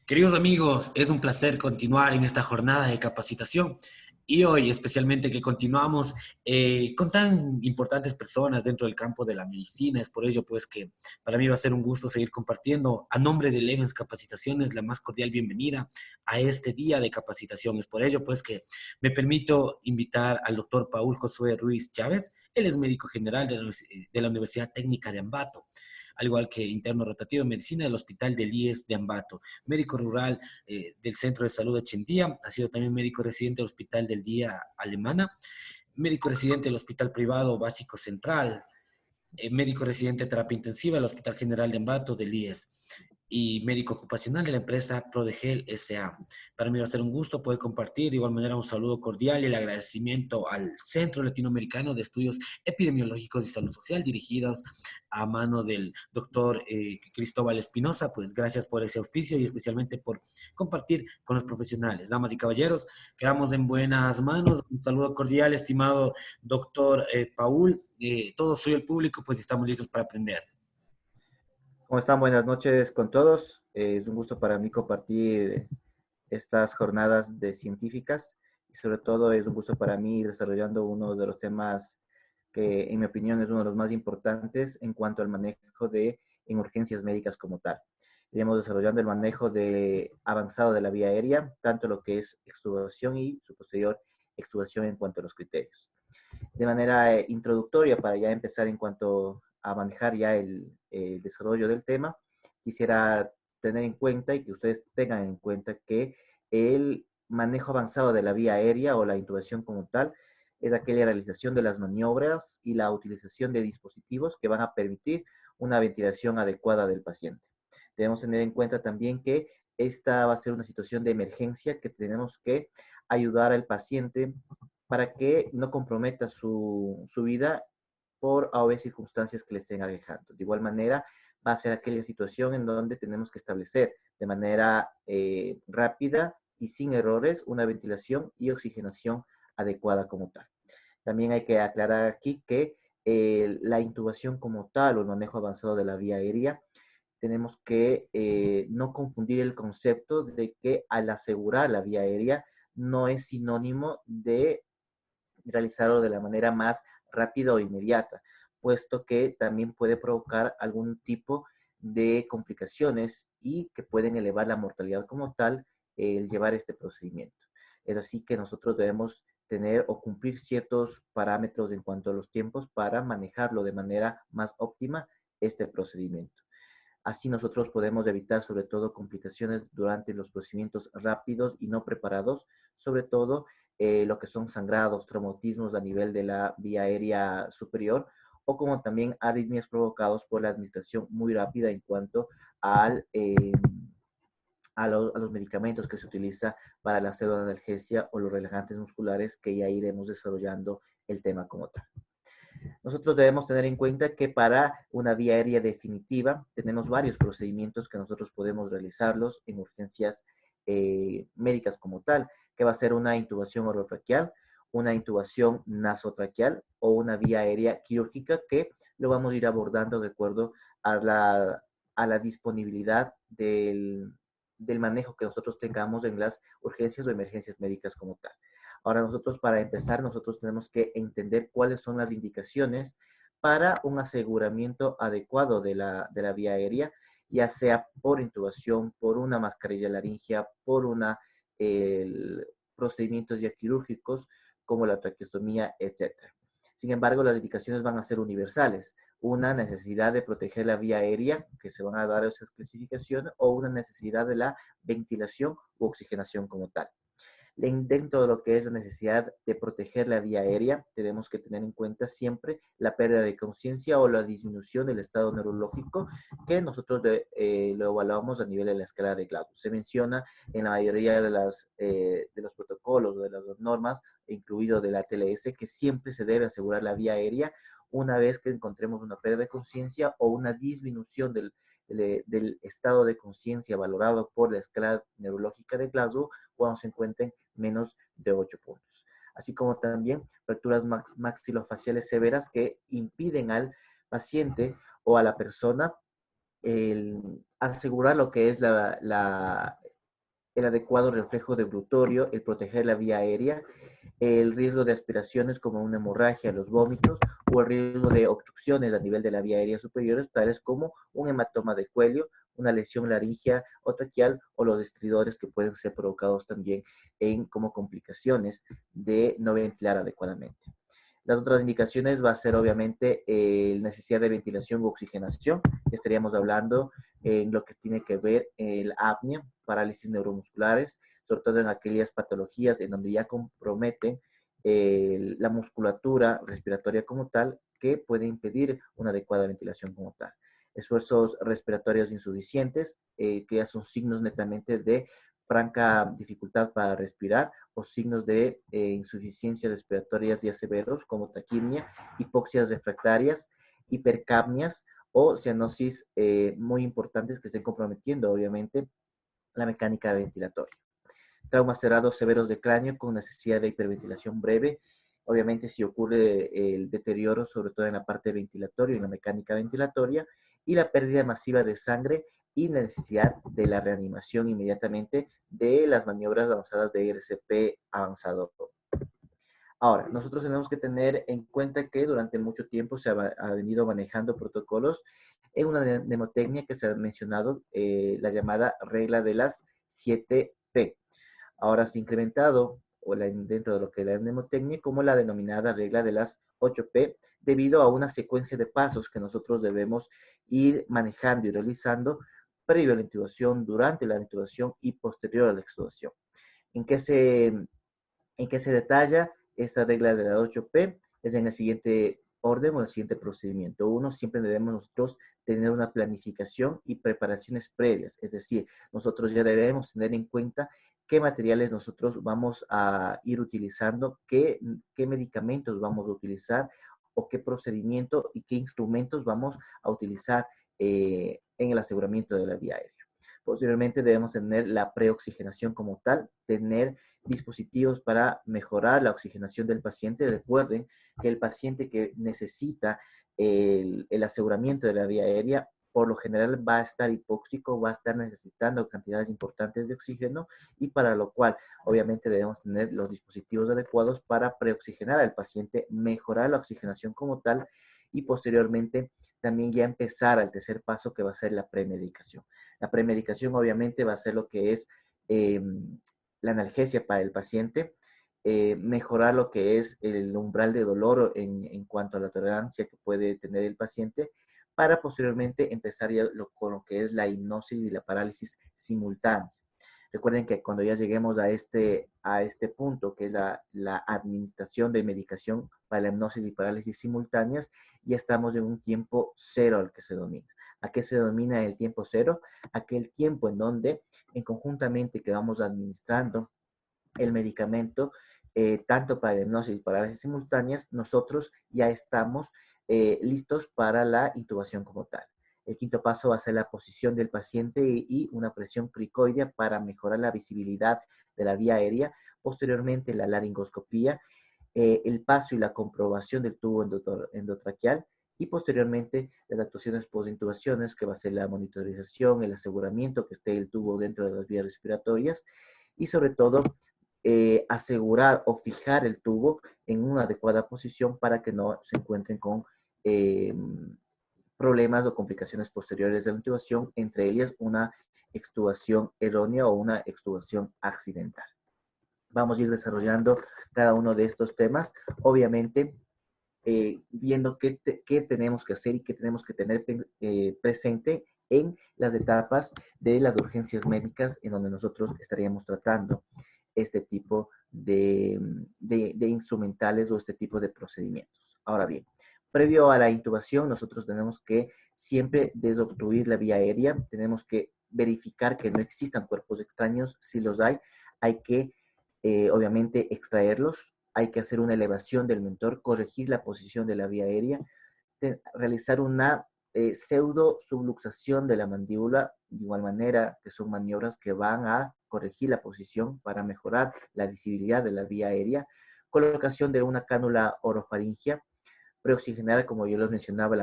Queridos amigos, es un placer continuar en esta jornada de capacitación y hoy especialmente que continuamos con tan importantes personas dentro del campo de la medicina. Es por ello pues que para mí va a ser un gusto seguir compartiendo a nombre de Levens Capacitaciones la más cordial bienvenida a este día de capacitación. Es por ello pues que me permito invitar al doctor Paul Josué Ruiz Chávez. Él es médico general de la Universidad Técnica de Ambato, al igual que interno rotativo de medicina del Hospital del IES de Ambato, médico rural del Centro de Salud de Chendía, ha sido también médico residente del Hospital del Día Alemana, médico residente del Hospital Privado Básico Central, médico residente de terapia intensiva del Hospital General de Ambato del IES y médico ocupacional de la empresa Prodegel S.A. Para mí va a ser un gusto poder compartir de igual manera un saludo cordial y el agradecimiento al Centro Latinoamericano de Estudios Epidemiológicos y Salud Social dirigidos a mano del doctor Cristóbal Espinosa. Pues gracias por ese auspicio y especialmente por compartir con los profesionales. Damas y caballeros, quedamos en buenas manos. Un saludo cordial, estimado doctor Paul. Todo soy el público, pues estamos listos para aprender. ¿Cómo están? Buenas noches con todos. Es un gusto para mí compartir estas jornadas de científicas y sobre todo es un gusto para mí ir desarrollando uno de los temas que en mi opinión es uno de los más importantes en cuanto al manejo en urgencias médicas como tal. Iremos desarrollando el manejo avanzado de la vía aérea, tanto lo que es extubación y su posterior extubación en cuanto a los criterios. De manera introductoria, para ya empezar en cuanto a manejar ya el desarrollo del tema, quisiera tener en cuenta y que ustedes tengan en cuenta que el manejo avanzado de la vía aérea o la intubación como tal es aquella realización de las maniobras y la utilización de dispositivos que van a permitir una ventilación adecuada del paciente. Debemos tener en cuenta también que esta va a ser una situación de emergencia que tenemos que ayudar al paciente para que no comprometa su vida por a veces circunstancias que le estén aquejando. De igual manera, va a ser aquella situación en donde tenemos que establecer de manera rápida y sin errores una ventilación y oxigenación adecuada como tal. También hay que aclarar aquí que la intubación como tal o el manejo avanzado de la vía aérea, tenemos que no confundir el concepto de que al asegurar la vía aérea no es sinónimo de realizarlo de la manera más rápida o inmediata, puesto que también puede provocar algún tipo de complicaciones y que pueden elevar la mortalidad como tal el llevar este procedimiento. Es así que nosotros debemos tener o cumplir ciertos parámetros en cuanto a los tiempos para manejarlo de manera más óptima este procedimiento. Así nosotros podemos evitar sobre todo complicaciones durante los procedimientos rápidos y no preparados, sobre todo lo que son sangrados, traumatismos a nivel de la vía aérea superior o como también arritmias provocados por la administración muy rápida en cuanto al, a los medicamentos que se utiliza para la pseudoanalgesia o los relajantes musculares que ya iremos desarrollando el tema como tal. Nosotros debemos tener en cuenta que para una vía aérea definitiva tenemos varios procedimientos que nosotros podemos realizarlos en urgencias médicas como tal, que va a ser una intubación orotraqueal, una intubación nasotraqueal o una vía aérea quirúrgica que lo vamos a ir abordando de acuerdo a la disponibilidad del manejo que nosotros tengamos en las urgencias o emergencias médicas como tal. Ahora nosotros para empezar, nosotros tenemos que entender cuáles son las indicaciones para un aseguramiento adecuado de la vía aérea, ya sea por intubación, por una mascarilla laringea, por procedimientos ya quirúrgicos como la traqueostomía, etcétera. Sin embargo, las indicaciones van a ser universales. Una necesidad de proteger la vía aérea, que se van a dar esas clasificaciones, o una necesidad de la ventilación u oxigenación como tal. Dentro de lo que es la necesidad de proteger la vía aérea, tenemos que tener en cuenta siempre la pérdida de conciencia o la disminución del estado neurológico que nosotros lo evaluamos a nivel de la escala de Glasgow. Se menciona en la mayoría de los protocolos o de las normas, incluido de la TLS, que siempre se debe asegurar la vía aérea una vez que encontremos una pérdida de conciencia o una disminución del estado de conciencia valorado por la escala neurológica de Glasgow cuando se encuentren menos de 8 puntos. Así como también fracturas maxilofaciales severas que impiden al paciente o a la persona asegurar lo que es el adecuado reflejo de brutorio, el proteger la vía aérea, el riesgo de aspiraciones como una hemorragia, los vómitos o el riesgo de obstrucciones a nivel de la vía aérea superior, tales como un hematoma de cuello, una lesión laringea o traqueal o los estridores que pueden ser provocados también como complicaciones de no ventilar adecuadamente. Las otras indicaciones va a ser obviamente necesidad de ventilación u oxigenación. Estaríamos hablando en lo que tiene que ver el apnea, parálisis neuromusculares, sobre todo en aquellas patologías en donde ya comprometen la musculatura respiratoria como tal, que puede impedir una adecuada ventilación como tal. Esfuerzos respiratorios insuficientes, que ya son signos netamente de franca dificultad para respirar o signos de insuficiencia respiratorias ya severos como taquipnea, hipoxias refractarias, hipercapnias o cianosis muy importantes que estén comprometiendo obviamente la mecánica ventilatoria. Traumas cerrados severos de cráneo con necesidad de hiperventilación breve. Obviamente si ocurre el deterioro, sobre todo en la parte ventilatoria y en la mecánica ventilatoria, y la pérdida masiva de sangre y la necesidad de la reanimación inmediatamente de las maniobras avanzadas de IRCP avanzado. Ahora, nosotros tenemos que tener en cuenta que durante mucho tiempo se ha venido manejando protocolos en una mnemotecnia que se ha mencionado, la llamada regla de las 7P. Ahora se ha incrementado dentro de lo que es la mnemotecnia como la denominada regla de las 8P, debido a una secuencia de pasos que nosotros debemos ir manejando y realizando previo a la intubación, durante la intubación y posterior a la extubación. ¿En qué se detalla esta regla de las 8P? Es en el siguiente orden o el siguiente procedimiento. Uno, siempre debemos nosotros tener una planificación y preparaciones previas, es decir, nosotros ya debemos tener en cuenta qué materiales nosotros vamos a ir utilizando, qué medicamentos vamos a utilizar o qué procedimiento y qué instrumentos vamos a utilizar en el aseguramiento de la vía aérea. Posteriormente debemos tener la preoxigenación como tal, tener dispositivos para mejorar la oxigenación del paciente. Recuerden que el paciente que necesita el aseguramiento de la vía aérea, por lo general va a estar hipóxico, va a estar necesitando cantidades importantes de oxígeno y para lo cual obviamente debemos tener los dispositivos adecuados para preoxigenar al paciente, mejorar la oxigenación como tal y posteriormente también ya empezar al tercer paso que va a ser la premedicación. La premedicación obviamente va a ser lo que es la analgesia para el paciente, mejorar lo que es el umbral de dolor en cuanto a la tolerancia que puede tener el paciente, para posteriormente empezar ya con lo que es la hipnosis y la parálisis simultánea. Recuerden que cuando ya lleguemos a este punto, que es la administración de medicación para la hipnosis y parálisis simultáneas, ya estamos en un tiempo cero al que se domina. ¿A qué se domina el tiempo cero? Aquel tiempo en donde, en conjuntamente que vamos administrando el medicamento, tanto para la hipnosis y parálisis simultáneas, nosotros ya estamos listos para la intubación como tal. El quinto paso va a ser la posición del paciente y una presión cricoidea para mejorar la visibilidad de la vía aérea. Posteriormente, la laringoscopía, el paso y la comprobación del tubo endotraqueal y posteriormente las actuaciones post-intubaciones, que va a ser la monitorización, el aseguramiento que esté el tubo dentro de las vías respiratorias y sobre todo asegurar o fijar el tubo en una adecuada posición para que no se encuentren con problemas o complicaciones posteriores de la intubación, entre ellas una extubación errónea o una extubación accidental. Vamos a ir desarrollando cada uno de estos temas, obviamente viendo qué tenemos que hacer y qué tenemos que tener presente en las etapas de las urgencias médicas en donde nosotros estaríamos tratando este tipo de instrumentales o este tipo de procedimientos. Ahora bien, previo a la intubación, nosotros tenemos que siempre desobstruir la vía aérea, tenemos que verificar que no existan cuerpos extraños. Si los hay que obviamente extraerlos, hay que hacer una elevación del mentor, corregir la posición de la vía aérea, realizar una pseudo subluxación de la mandíbula, de igual manera que son maniobras que van a corregir la posición para mejorar la visibilidad de la vía aérea, colocación de una cánula orofaringia, preoxigenar, como yo les mencionaba,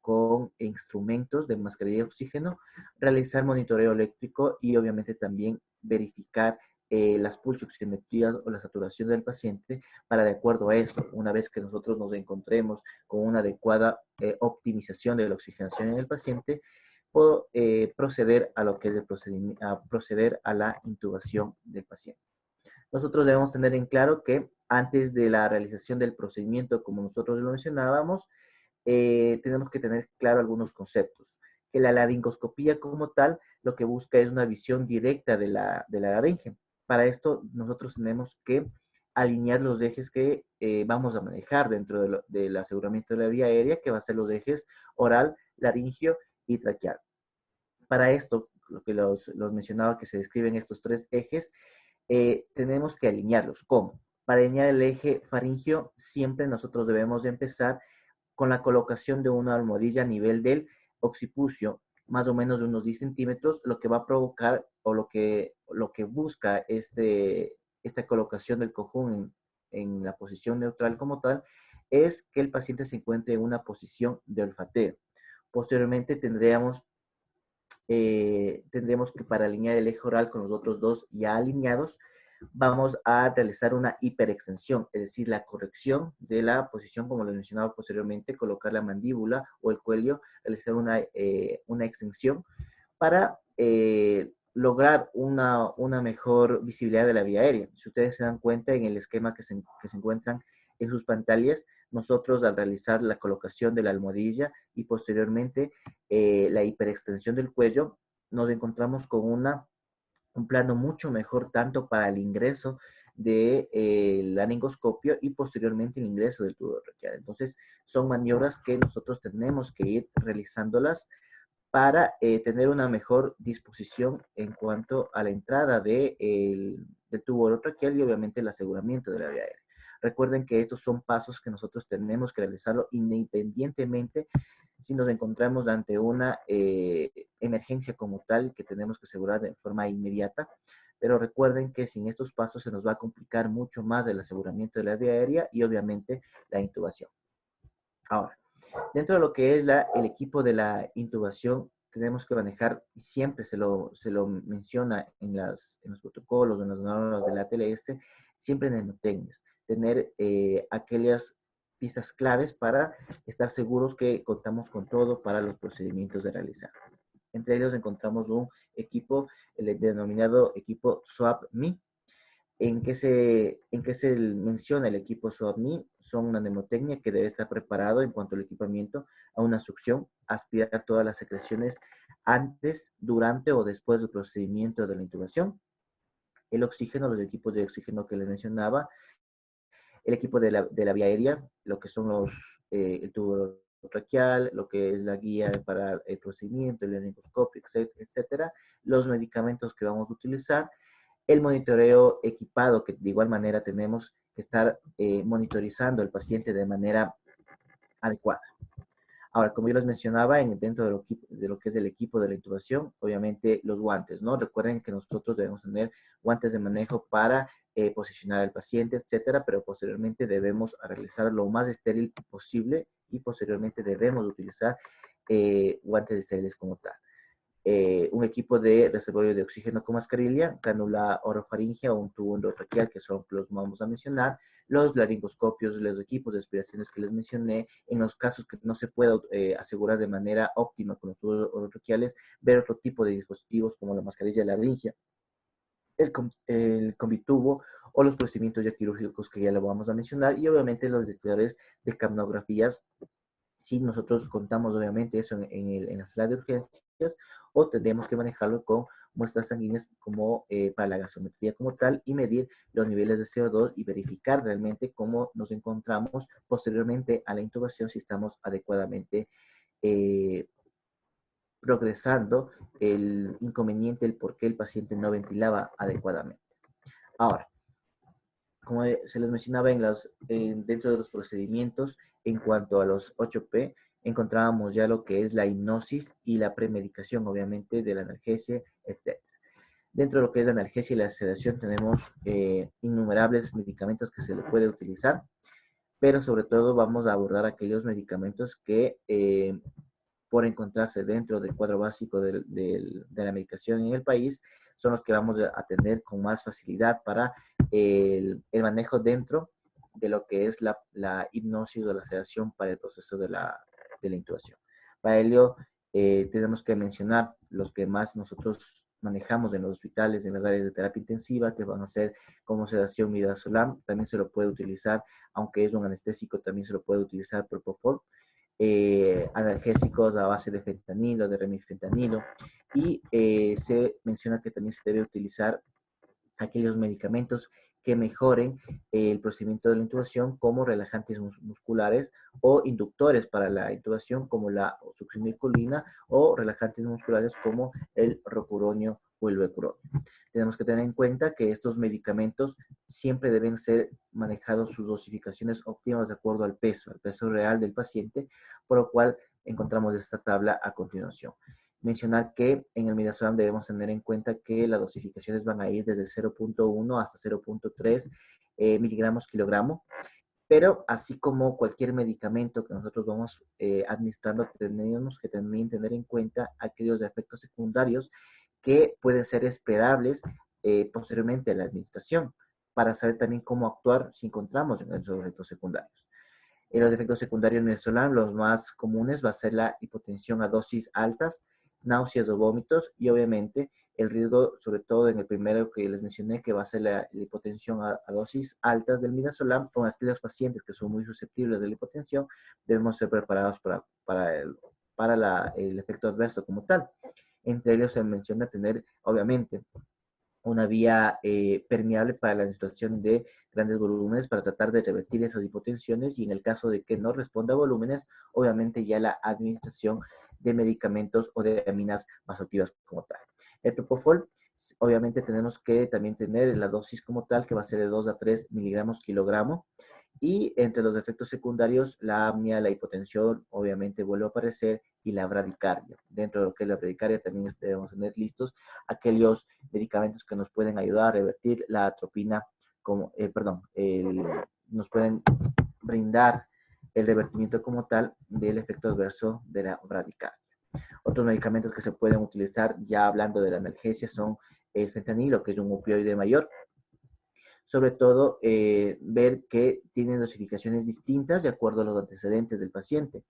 con instrumentos de mascarilla de oxígeno, realizar monitoreo eléctrico y obviamente también verificar las pulsioximetrías o la saturación del paciente para, de acuerdo a eso, una vez que nosotros nos encontremos con una adecuada optimización de la oxigenación en el paciente, o proceder a lo que es el procedimiento, a proceder a la intubación del paciente. Nosotros debemos tener en claro que antes de la realización del procedimiento, como nosotros lo mencionábamos, tenemos que tener claro algunos conceptos. Que la laringoscopía como tal lo que busca es una visión directa de la laringe. Para esto nosotros tenemos que alinear los ejes que vamos a manejar dentro del aseguramiento de la vía aérea, que va a ser los ejes oral, laringio y traqueal. Para esto, lo que los mencionaba, que se describen estos tres ejes, tenemos que alinearlos. ¿Cómo? Para alinear el eje faringio, siempre nosotros debemos de empezar con la colocación de una almohadilla a nivel del occipucio, más o menos de unos 10 centímetros, lo que va a provocar o lo que busca esta colocación del cojón en la posición neutral como tal, es que el paciente se encuentre en una posición de olfateo. Posteriormente tendremos que, para alinear el eje oral con los otros dos ya alineados, vamos a realizar una hiperextensión, es decir, la corrección de la posición, como les mencionaba posteriormente, colocar la mandíbula o el cuello, realizar una extensión para lograr una mejor visibilidad de la vía aérea. Si ustedes se dan cuenta en el esquema que se encuentran en sus pantallas, nosotros al realizar la colocación de la almohadilla y posteriormente la hiperextensión del cuello, nos encontramos con un plano mucho mejor tanto para el ingreso del laringoscopio y posteriormente el ingreso del tubo traqueal. Entonces, son maniobras que nosotros tenemos que ir realizándolas para tener una mejor disposición en cuanto a la entrada del tubo orotraqueal y obviamente el aseguramiento de la vía aérea. Recuerden que estos son pasos que nosotros tenemos que realizarlo independientemente si nos encontramos ante una emergencia como tal que tenemos que asegurar de forma inmediata. Pero recuerden que sin estos pasos se nos va a complicar mucho más el aseguramiento de la vía aérea y obviamente la intubación. Ahora, dentro de lo que es el equipo de la intubación, tenemos que manejar, y siempre se lo menciona en los protocolos, en las normas de la ATLS, siempre mnemotecnias, tener aquellas pistas claves para estar seguros que contamos con todo para los procedimientos de realizar. Entre ellos encontramos un equipo, el denominado equipo SWAP-ME. ¿En qué se menciona el equipo SWAP-ME? Son una mnemotecnia que debe estar preparado en cuanto al equipamiento a una succión, aspirar todas las secreciones antes, durante o después del procedimiento de la intubación. El oxígeno, los equipos de oxígeno que les mencionaba, el equipo de la vía aérea, lo que son el tubo traqueal, lo que es la guía para el procedimiento, el laringoscopio, etcétera, los medicamentos que vamos a utilizar, el monitoreo equipado, que de igual manera tenemos que estar monitorizando al paciente de manera adecuada. Ahora, como yo les mencionaba, dentro de lo que es el equipo de la intubación, obviamente los guantes, ¿no? Recuerden que nosotros debemos tener guantes de manejo para posicionar al paciente, etcétera, pero posteriormente debemos realizar lo más estéril posible y posteriormente debemos utilizar guantes estériles como tal. Un equipo de reservorio de oxígeno con mascarilla, cánula orofaringea o un tubo endotraqueal, que son los que vamos a mencionar, los laringoscopios, los equipos de aspiraciones que les mencioné, en los casos que no se pueda asegurar de manera óptima con los tubos orotraqueales, ver otro tipo de dispositivos como la mascarilla laringea, el combitubo o los procedimientos ya quirúrgicos que ya lo vamos a mencionar y obviamente los detectores de capnografías si nosotros contamos obviamente eso en la sala de urgencias o tendremos que manejarlo con muestras sanguíneas como para la gasometría como tal y medir los niveles de CO2 y verificar realmente cómo nos encontramos posteriormente a la intubación si estamos adecuadamente eh, progresando el inconveniente, el por qué el paciente no ventilaba adecuadamente. Ahora, como se les mencionaba dentro de los procedimientos en cuanto a los 8P, encontrábamos ya lo que es la hipnosis y la premedicación, obviamente, de la analgesia, etc. Dentro de lo que es la analgesia y la sedación tenemos innumerables medicamentos que se le puede utilizar, pero sobre todo vamos a abordar aquellos medicamentos que por encontrarse dentro del cuadro básico de la medicación en el país, son los que vamos a tener con más facilidad para el manejo dentro de lo que es la hipnosis o la sedación para el proceso de la intubación. Para ello, tenemos que mencionar los que más nosotros manejamos en los hospitales, en las áreas de terapia intensiva, que van a ser como sedación midazolam. También se lo puede utilizar, aunque es un anestésico, también se lo puede utilizar propofol. Analgésicos a base de fentanilo, de remifentanilo. Y se menciona que también se debe utilizar aquellos medicamentos que mejoren el procedimiento de la intubación, como relajantes musculares o inductores para la intubación, como la succinilcolina, o relajantes musculares como el rocuronio o el becuronio. Tenemos que tener en cuenta que estos medicamentos siempre deben ser manejados sus dosificaciones óptimas de acuerdo al peso real del paciente, por lo cual encontramos esta tabla a continuación. Mencionar que en el midazolam debemos tener en cuenta que las dosificaciones van a ir desde 0.1 hasta 0.3 miligramos kilogramo, pero así como cualquier medicamento que nosotros vamos administrando, tenemos que también tener en cuenta aquellos efectos secundarios que pueden ser esperables posteriormente a la administración, para saber también cómo actuar si encontramos en esos efectos secundarios. En los efectos secundarios midazolam, los más comunes va a ser la hipotensión a dosis altas, náuseas o vómitos, y obviamente el riesgo, sobre todo en el primero que les mencioné, que va a ser la hipotensión a dosis altas del midazolam. Con aquellos pacientes que son muy susceptibles de la hipotensión, debemos ser preparados para el efecto adverso como tal. Entre ellos se menciona tener, obviamente, una vía permeable para la administración de grandes volúmenes para tratar de revertir esas hipotensiones, y en el caso de que no responda a volúmenes, obviamente ya la administración de medicamentos o de aminas vasoactivas como tal. El propofol, obviamente tenemos que también tener la dosis como tal, que va a ser de 2 a 3 miligramos kilogramo. Y entre los efectos secundarios, la apnea, la hipotensión, obviamente vuelve a aparecer, y la bradicardia. Dentro de lo que es la bradicardia también debemos tener listos aquellos medicamentos que nos pueden ayudar a revertir la atropina, como, nos pueden brindar el revertimiento como tal del efecto adverso de la bradicardia. Otros medicamentos que se pueden utilizar, ya hablando de la analgesia, son el fentanilo, que es un opioide mayor. Sobre todo, ver que tienen dosificaciones distintas de acuerdo a los antecedentes del paciente.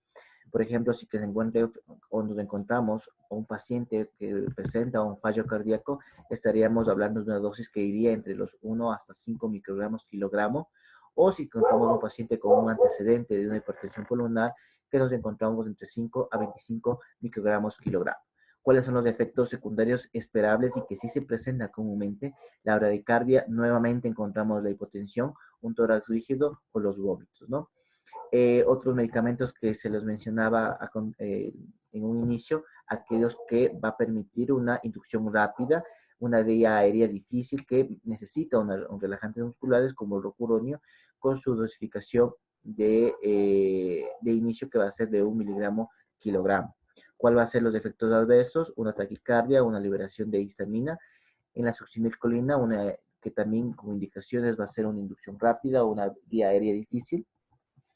Por ejemplo, si que se encuentre o nos encontramos un paciente que presenta un fallo cardíaco, estaríamos hablando de una dosis que iría entre los 1 hasta 5 microgramos kilogramo. O si encontramos un paciente con un antecedente de una hipertensión pulmonar, que nos encontramos entre 5 a 25 microgramos kilogramo. ¿Cuáles son los efectos secundarios esperables y que sí se presentan comúnmente? La bradicardia, nuevamente encontramos la hipotensión, un tórax rígido o los vómitos, ¿no? Otros medicamentos que se les mencionaba en un inicio, aquellos que va a permitir una inducción rápida, una vía aérea difícil que necesita un relajantes musculares como el rocuronio, con su dosificación de inicio, que va a ser de 1 miligramo kilogramo. ¿Cuál va a ser los efectos adversos? Una taquicardia, una liberación de histamina. En la succinilcolina, que también como indicaciones va a ser una inducción rápida o una vía aérea difícil.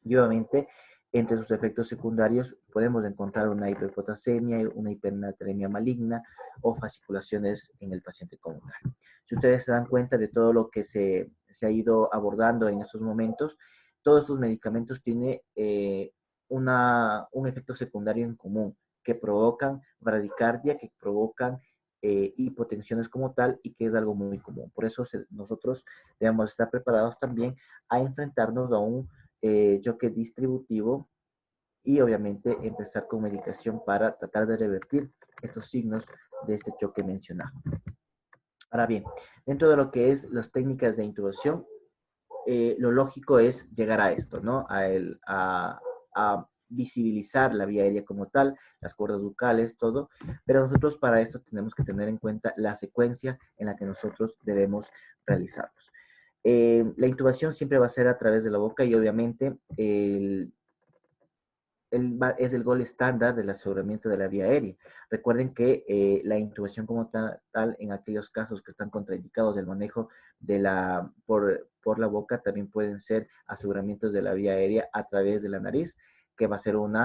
Y obviamente, entre sus efectos secundarios podemos encontrar una hiperpotasemia, una hipernatremia maligna o fasciculaciones en el paciente como tal. Si ustedes se dan cuenta de todo lo que se ha ido abordando en estos momentos, todos estos medicamentos tienen un efecto secundario en común, que provocan bradicardia, que provocan hipotensiones como tal, y que es algo muy común. Por eso nosotros debemos estar preparados también a enfrentarnos a un choque distributivo, y obviamente empezar con medicación para tratar de revertir estos signos de este choque mencionado. Ahora bien, dentro de lo que es las técnicas de intubación, lo lógico es llegar a esto, ¿no? A visibilizar la vía aérea como tal, las cuerdas bucales, todo, pero nosotros para esto tenemos que tener en cuenta la secuencia en la que nosotros debemos realizarlos. La intubación siempre va a ser a través de la boca, y obviamente es el gol estándar del aseguramiento de la vía aérea. Recuerden que la intubación como tal, en aquellos casos que están contraindicados del manejo por la boca, también pueden ser aseguramientos de la vía aérea a través de la nariz, que va a ser un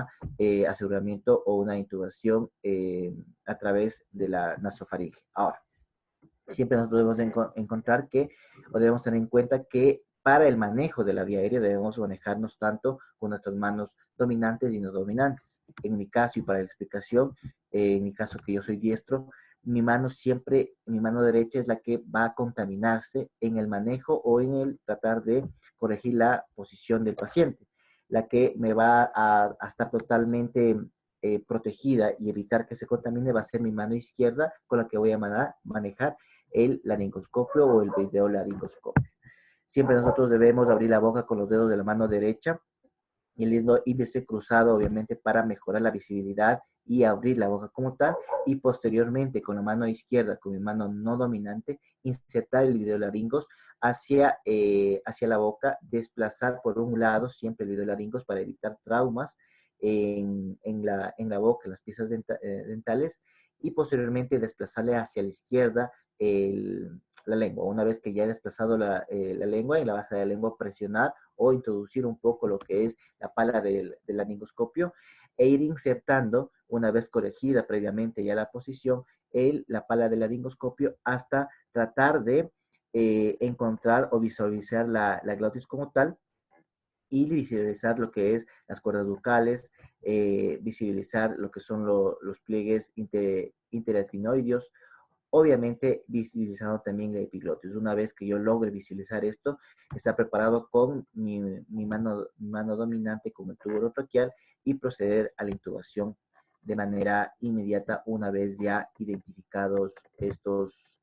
aseguramiento o una intubación a través de la nasofaringe. Ahora, siempre nosotros debemos encontrar que, o debemos tener en cuenta que para el manejo de la vía aérea debemos manejarnos tanto con nuestras manos dominantes y no dominantes. En mi caso, y para la explicación, en mi caso que yo soy diestro, mi mano siempre, mi mano derecha es la que va a contaminarse en el manejo o en el tratar de corregir la posición del paciente. La que me va a estar totalmente protegida y evitar que se contamine va a ser mi mano izquierda con la que voy a manejar el laringoscopio o el videolaringoscopio. Siempre nosotros debemos abrir la boca con los dedos de la mano derecha y el índice cruzado, obviamente, para mejorar la visibilidad y abrir la boca como tal. Y posteriormente, con la mano izquierda, con mi mano no dominante, insertar el videolaringos hacia la boca, desplazar por un lado siempre el videolaringos para evitar traumas en la boca, en las piezas dentales, y posteriormente desplazarle hacia la izquierda la lengua. Una vez que ya he desplazado la lengua, en la base de la lengua presionar o introducir un poco lo que es la pala del laringoscopio e ir insertando, una vez corregida previamente ya la posición, la pala del laringoscopio hasta tratar de encontrar o visualizar la glotis como tal y visibilizar lo que es las cuerdas bucales, visibilizar lo que son los pliegues interatinoideos, obviamente visibilizando también la epiglotis. Una vez que yo logre visibilizar esto, está preparado con mi mano dominante con el tubo orotraqueal y proceder a la intubación de manera inmediata una vez ya identificados estas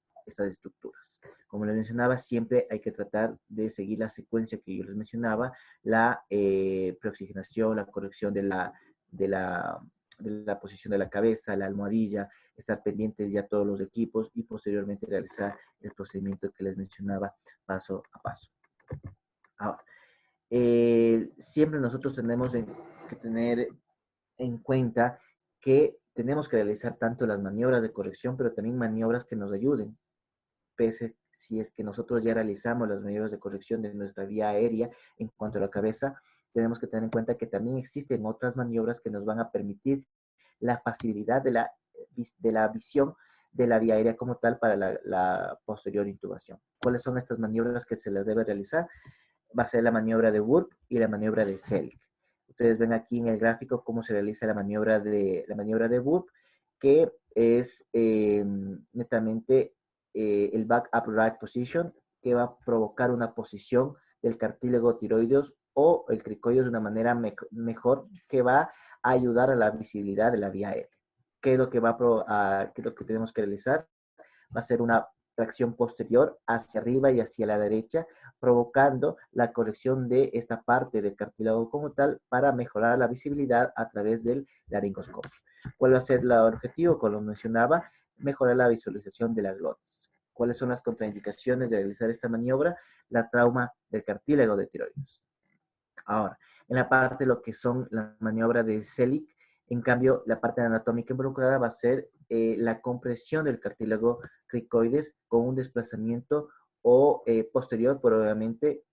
estructuras. Como les mencionaba, siempre hay que tratar de seguir la secuencia que yo les mencionaba, la preoxigenación, la corrección de la posición de la cabeza, la almohadilla, estar pendientes ya todos los equipos y posteriormente realizar el procedimiento que les mencionaba paso a paso. Ahora, siempre nosotros tenemos que tener en cuenta que tenemos que realizar tanto las maniobras de corrección, pero también maniobras que nos ayuden. Pese si es que nosotros ya realizamos las medidas de corrección de nuestra vía aérea en cuanto a la cabeza, tenemos que tener en cuenta que también existen otras maniobras que nos van a permitir la facilidad de la visión de la vía aérea como tal para la posterior intubación. ¿Cuáles son estas maniobras que se las debe realizar? Va a ser la maniobra de Wurp y la maniobra de Selig. Ustedes ven aquí en el gráfico cómo se realiza la maniobra de Wurp, que es netamente el back upright position, que va a provocar una posición del cartílago tiroideos o el cricoides de una manera mejor, que va a ayudar a la visibilidad de la vía aérea. ¿Qué es lo que qué es lo que tenemos que realizar? Va a ser una tracción posterior hacia arriba y hacia la derecha, provocando la corrección de esta parte del cartílago como tal para mejorar la visibilidad a través del laringoscopio. ¿Cuál va a ser el objetivo? Como mencionaba, mejorar la visualización de la glotis. ¿Cuáles son las contraindicaciones de realizar esta maniobra? La trauma del cartílago de tiroides. Ahora, en la parte de lo que son la maniobra de Selig, en cambio, la parte anatómica involucrada va a ser la compresión del cartílago cricoides con un desplazamiento o posterior, probablemente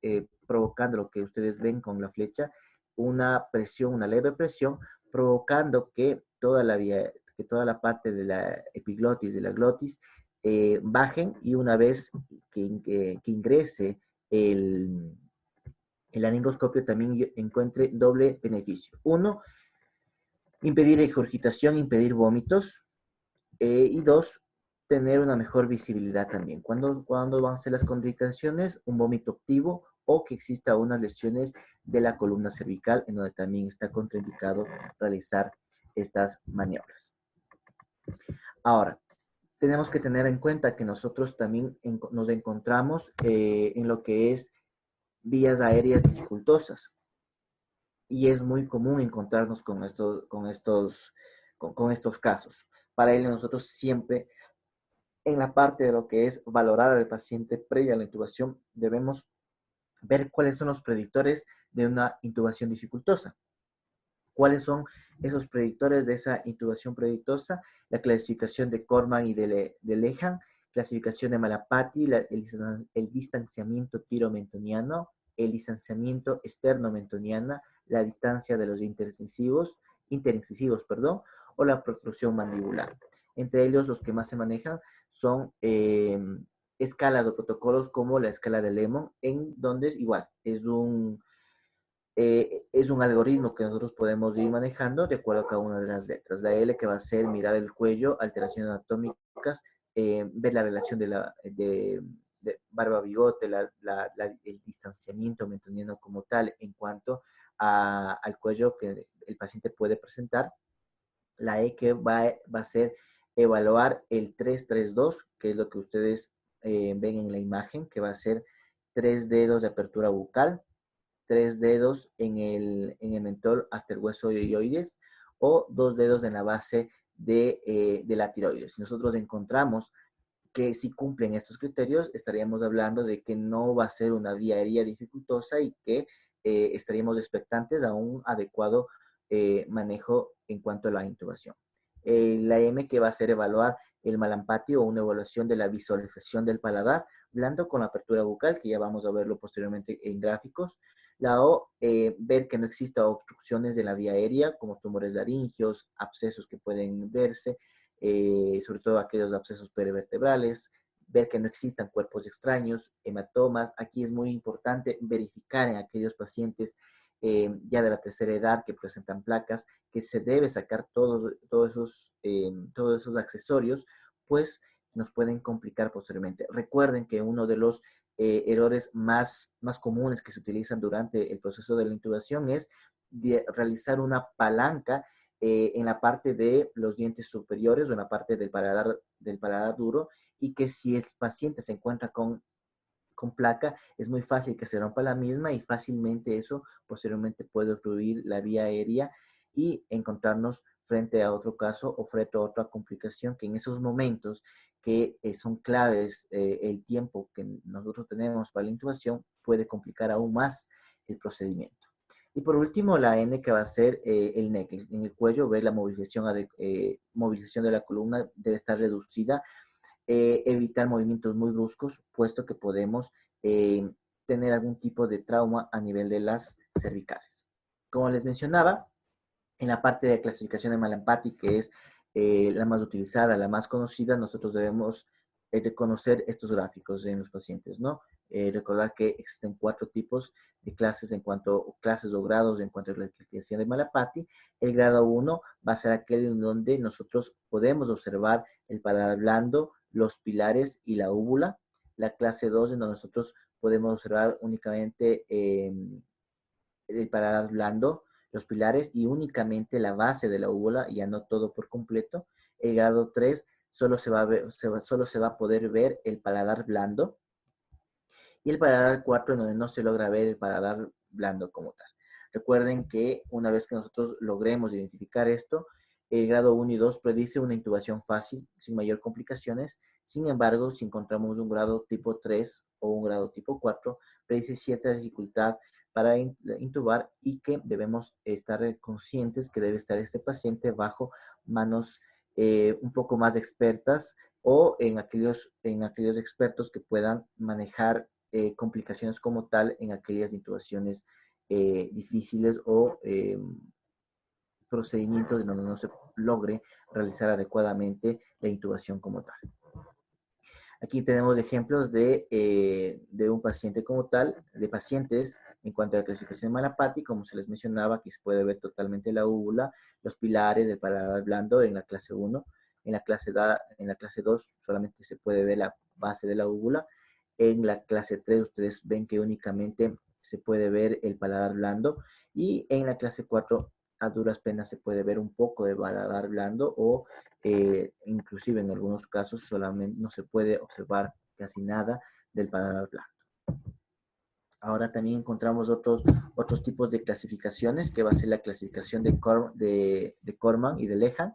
provocando lo que ustedes ven con la flecha, una presión, una leve presión, provocando que toda la parte de la epiglotis, de la glotis, bajen y una vez que ingrese el laringoscopio también encuentre doble beneficio. Uno, impedir regurgitación, impedir vómitos. Y dos, tener una mejor visibilidad también. ¿Cuándo van a ser las contraindicaciones? Un vómito activo o que exista unas lesiones de la columna cervical en donde también está contraindicado realizar estas maniobras. Ahora, tenemos que tener en cuenta que nosotros también nos encontramos en lo que es vías aéreas dificultosas. Y es muy común encontrarnos con estos casos. Para ello, nosotros siempre, en la parte de lo que es valorar al paciente previa a la intubación, debemos ver cuáles son los predictores de una intubación dificultosa. ¿Cuáles son esos predictores de esa intubación predictosa? La clasificación de Corman y de Lehan, clasificación de Malapati, el distanciamiento tiro-mentoniano, el distanciamiento externo-mentoniana, la distancia de los interincisivos, perdón, o la protrusión mandibular. Entre ellos, los que más se manejan son escalas o protocolos como la escala de Lemon, en donde igual es un algoritmo que nosotros podemos ir manejando de acuerdo a cada una de las letras. La L que va a ser mirar el cuello, alteraciones anatómicas, ver la relación de barba-bigote, el distanciamiento mentoniano como tal en cuanto al cuello que el paciente puede presentar. La E que va a ser evaluar el 3-3-2, que es lo que ustedes ven en la imagen, que va a ser 3 dedos de apertura bucal, 3 dedos en el mentón hasta el hueso ioides o 2 dedos en la base de la tiroides. Si nosotros encontramos que si cumplen estos criterios, estaríamos hablando de que no va a ser una vía aérea dificultosa y que estaríamos expectantes a un adecuado manejo en cuanto a la intubación. La M que va a ser evaluar el malampatio o una evaluación de la visualización del paladar blando con la apertura bucal, que ya vamos a verlo posteriormente en gráficos. La O, ver que no exista obstrucciones de la vía aérea, como tumores laringeos, abscesos que pueden verse, sobre todo aquellos abscesos perivertebrales, ver que no existan cuerpos extraños, hematomas. Aquí es muy importante verificar en aquellos pacientes ya de la tercera edad que presentan placas, que se debe sacar todos esos accesorios, pues nos pueden complicar posteriormente. Recuerden que uno de los errores más comunes que se utilizan durante el proceso de la intubación es realizar una palanca en la parte de los dientes superiores o en la parte del paladar duro, y que si el paciente se encuentra con placa, es muy fácil que se rompa la misma y fácilmente eso posteriormente puede obstruir la vía aérea y encontrarnos frente a otro caso o frente a otra complicación que en esos momentos que son claves, el tiempo que nosotros tenemos para la intubación puede complicar aún más el procedimiento. Y por último, la N que va a ser el neck. En el cuello, ver la movilización de la columna debe estar reducida, evitar movimientos muy bruscos, puesto que podemos tener algún tipo de trauma a nivel de las cervicales. Como les mencionaba, en la parte de clasificación de Malampati, que es la más utilizada, la más conocida, nosotros debemos de conocer estos gráficos en los pacientes, ¿no? Recordar que existen 4 tipos de clases clases o grados en cuanto a la clasificación de Malampati. El grado 1 va a ser aquel en donde nosotros podemos observar el paladar blando, los pilares y la úvula. La clase 2 en donde nosotros podemos observar únicamente el paladar blando, los pilares y únicamente la base de la úvula, ya no todo por completo. El grado 3 solo se va a poder ver el paladar blando. Y el paladar 4 en donde no se logra ver el paladar blando como tal. Recuerden que una vez que nosotros logremos identificar esto, el grado 1 y 2 predice una intubación fácil, sin mayor complicaciones. Sin embargo, si encontramos un grado tipo 3 o un grado tipo 4, predice cierta dificultad para intubar y que debemos estar conscientes que debe estar este paciente bajo manos un poco más expertas o en aquellos expertos que puedan manejar complicaciones como tal en aquellas intubaciones difíciles o procedimientos en donde no se logre realizar adecuadamente la intubación como tal. Aquí tenemos ejemplos de un paciente como tal, de pacientes en cuanto a la clasificación de Malapati, como se les mencionaba, aquí se puede ver totalmente la úvula, los pilares del paladar blando en la clase 1, en la clase 2 solamente se puede ver la base de la úvula, en la clase 3 ustedes ven que únicamente se puede ver el paladar blando, y en la clase 4 a duras penas se puede ver un poco de paladar blando o inclusive en algunos casos solamente no se puede observar casi nada del paladar blando. Ahora también encontramos otros tipos de clasificaciones, que va a ser la clasificación de Corman y de Lehan,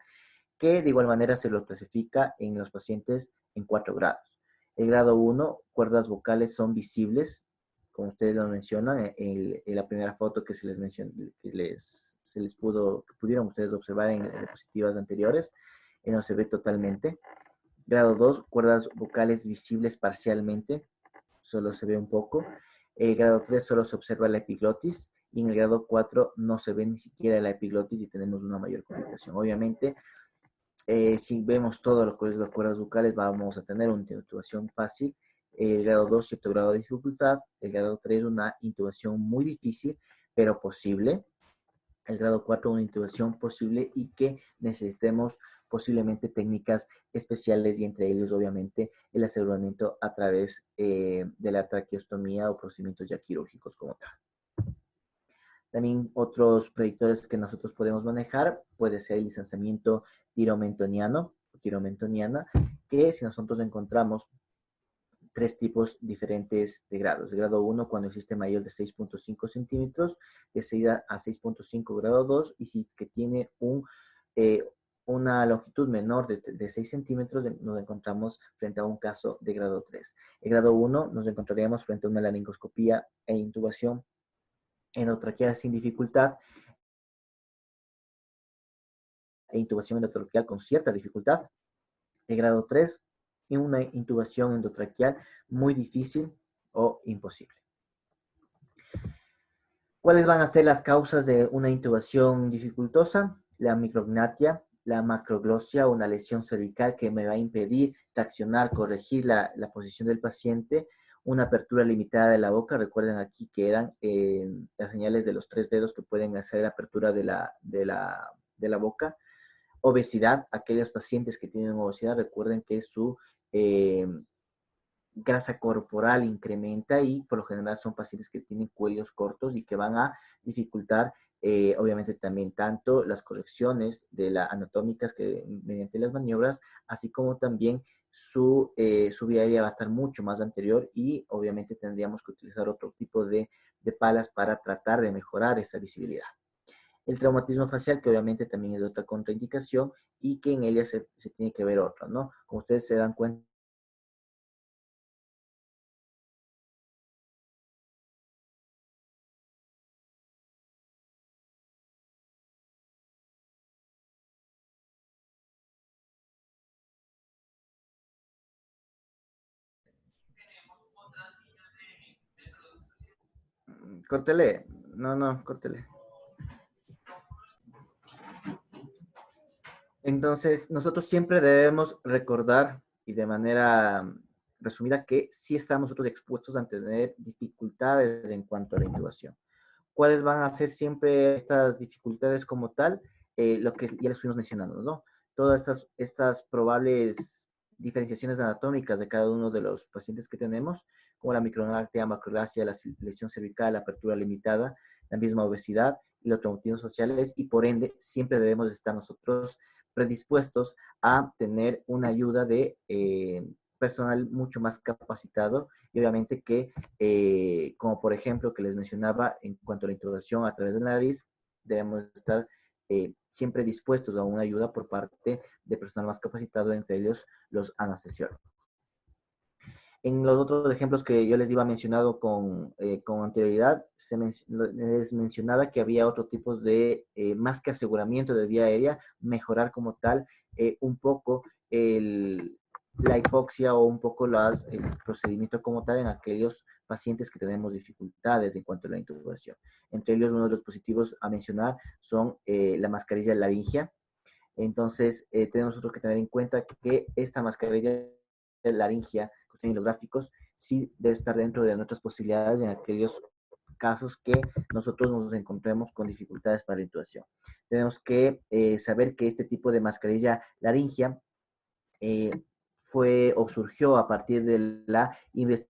que de igual manera se lo clasifica en los pacientes en 4 grados. El grado 1, cuerdas vocales son visibles, como ustedes lo mencionan, en la primera foto que se les mencionó, que pudieron ustedes observar en diapositivas anteriores, no se ve totalmente. Grado 2, cuerdas vocales visibles parcialmente, solo se ve un poco. El grado 3 solo se observa la epiglotis y en el grado 4 no se ve ni siquiera la epiglotis y tenemos una mayor complicación. Obviamente, si vemos todo lo que es las cuerdas bucales, vamos a tener una intubación fácil. El grado 2, cierto grado de dificultad. El grado 3, una intubación muy difícil, pero posible. El grado 4, una intubación posible y que necesitemos posiblemente técnicas especiales y entre ellos, obviamente, el aseguramiento a través de la traqueostomía o procedimientos ya quirúrgicos como tal. También otros predictores que nosotros podemos manejar puede ser el distanciamiento tiromentoniano o tiromentoniana, que si nosotros encontramos tres tipos diferentes de grados. El grado 1 cuando existe mayor de 6.5 centímetros, de 6 a 6.5 grado 2, y si que tiene una longitud menor de 6 centímetros, nos encontramos frente a un caso de grado 3. El grado 1 nos encontraríamos frente a una laringoscopía e intubación endotraqueal sin dificultad e intubación endotraqueal con cierta dificultad. El grado 3 y una intubación endotraqueal muy difícil o imposible. ¿Cuáles van a ser las causas de una intubación dificultosa? La micrognatia, la macroglosia, una lesión cervical que me va a impedir traccionar, corregir la posición del paciente, una apertura limitada de la boca. Recuerden aquí que eran las señales de los 3 dedos que pueden hacer la apertura de la boca. Obesidad, aquellos pacientes que tienen obesidad, recuerden que su grasa corporal incrementa y por lo general son pacientes que tienen cuellos cortos y que van a dificultar obviamente también tanto las correcciones anatómicas que mediante las maniobras, así como también su vía aérea va a estar mucho más anterior y obviamente tendríamos que utilizar otro tipo de palas para tratar de mejorar esa visibilidad. El traumatismo facial, que obviamente también es otra contraindicación y que en ella se tiene que ver otro, ¿no? Como ustedes se dan cuenta, córtele, no, córtele. Entonces, nosotros siempre debemos recordar y de manera resumida que sí estamos nosotros expuestos a tener dificultades en cuanto a la intubación. ¿Cuáles van a ser siempre estas dificultades como tal? Lo que ya les fuimos mencionando, ¿no? Todas estas probables diferenciaciones anatómicas de cada uno de los pacientes que tenemos, como la micrognatia, macroglasia, la lesión cervical, la apertura limitada, la misma obesidad y los traumatismos sociales, y por ende siempre debemos estar nosotros predispuestos a tener una ayuda de personal mucho más capacitado y obviamente que, como por ejemplo que les mencionaba en cuanto a la intubación a través de la nariz, debemos estar siempre dispuestos a una ayuda por parte de personal más capacitado, entre ellos los anestesiólogos. En los otros ejemplos que yo les iba mencionado con anterioridad, les mencionaba que había otros tipos de, más que aseguramiento de vía aérea, mejorar como tal un poco la hipoxia o un poco el procedimiento como tal en aquellos pacientes que tenemos dificultades en cuanto a la intubación. Entre ellos, uno de los dispositivos a mencionar son la mascarilla laringia. Entonces, tenemos nosotros que tener en cuenta que esta mascarilla laringia en los gráficos, sí debe estar dentro de nuestras posibilidades en aquellos casos que nosotros nos encontremos con dificultades para la intubación. Tenemos que saber que este tipo de mascarilla laringia fue o surgió a partir de la investigación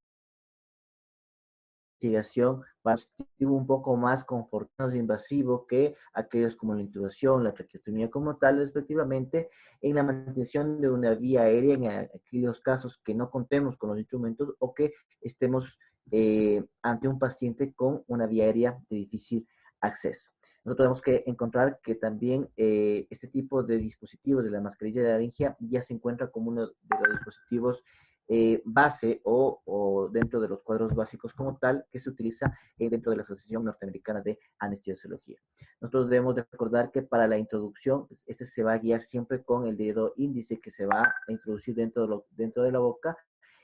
para un un poco más confortable invasivo que aquellos como la intubación, la traqueostomía como tal, respectivamente, en la mantención de una vía aérea en aquellos casos que no contemos con los instrumentos o que estemos ante un paciente con una vía aérea de difícil acceso. Nosotros tenemos que encontrar que también este tipo de dispositivos de la mascarilla de laringia ya se encuentra como uno de los dispositivos base o dentro de los cuadros básicos como tal que se utiliza dentro de la Asociación Norteamericana de Anestesiología. Nosotros debemos de recordar que para la introducción, este se va a guiar siempre con el dedo índice que se va a introducir dentro de la boca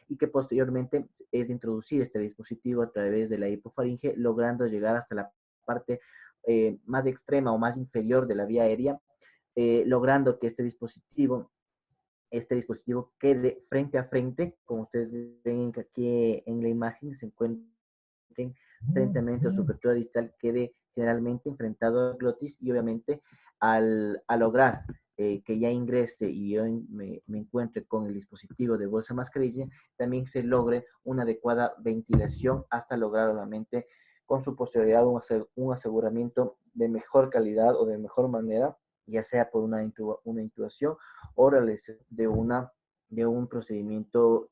y que posteriormente es introducir este dispositivo a través de la hipofaringe, logrando llegar hasta la parte más extrema o más inferior de la vía aérea, logrando que este dispositivo quede frente a frente, como ustedes ven aquí en la imagen, se encuentren frente a su apertura distal quede generalmente enfrentado al glotis y obviamente al lograr que ya ingrese y yo me encuentre con el dispositivo de bolsa mascarilla, también se logre una adecuada ventilación hasta lograr obviamente con su posterioridad un aseguramiento de mejor calidad o de mejor manera, ya sea por una intubación o realización de un procedimiento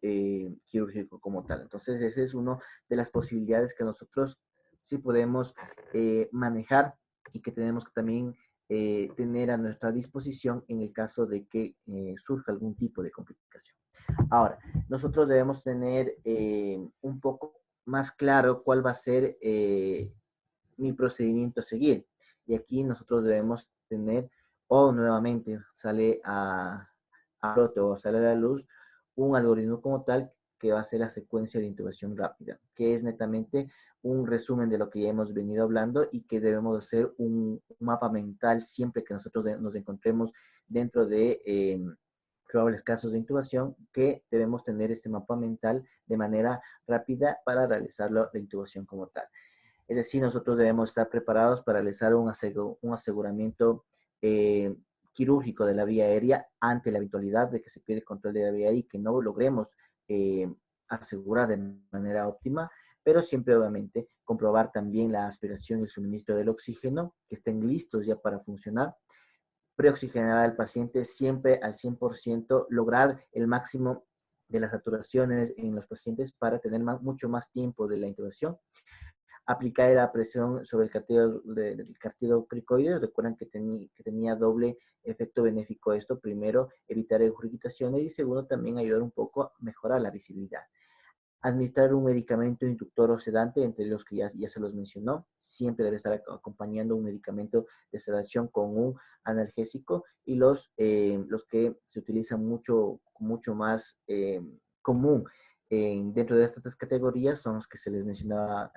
quirúrgico como tal. Entonces, esa es una de las posibilidades que nosotros sí podemos manejar y que tenemos que también tener a nuestra disposición en el caso de que surja algún tipo de complicación. Ahora, nosotros debemos tener un poco más claro cuál va a ser mi procedimiento a seguir. Y aquí nosotros debemos tener, o nuevamente sale a flote o sale a la luz, un algoritmo como tal que va a ser la secuencia de intubación rápida, que es netamente un resumen de lo que ya hemos venido hablando y que debemos hacer un mapa mental siempre que nosotros nos encontremos dentro de probables casos de intubación, que debemos tener este mapa mental de manera rápida para realizarlo la intubación como tal. Es decir, nosotros debemos estar preparados para realizar un aseguramiento quirúrgico de la vía aérea ante la eventualidad de que se pierda el control de la vía aérea y que no logremos eh, asegurar de manera óptima, pero siempre obviamente comprobar también la aspiración y el suministro del oxígeno, que estén listos ya para funcionar, preoxigenar al paciente siempre al 100%, lograr el máximo de las saturaciones en los pacientes para tener mucho más tiempo de la intubación, aplicar la presión sobre el cartílago cricoides. Recuerdan que tenía doble efecto benéfico esto. Primero, evitar regurgitaciones y segundo, también ayudar un poco a mejorar la visibilidad. Administrar un medicamento inductor o sedante, entre los que ya se los mencionó. Siempre debe estar acompañando un medicamento de sedación con un analgésico y los que se utilizan mucho más común dentro de estas tres categorías son los que se les mencionaba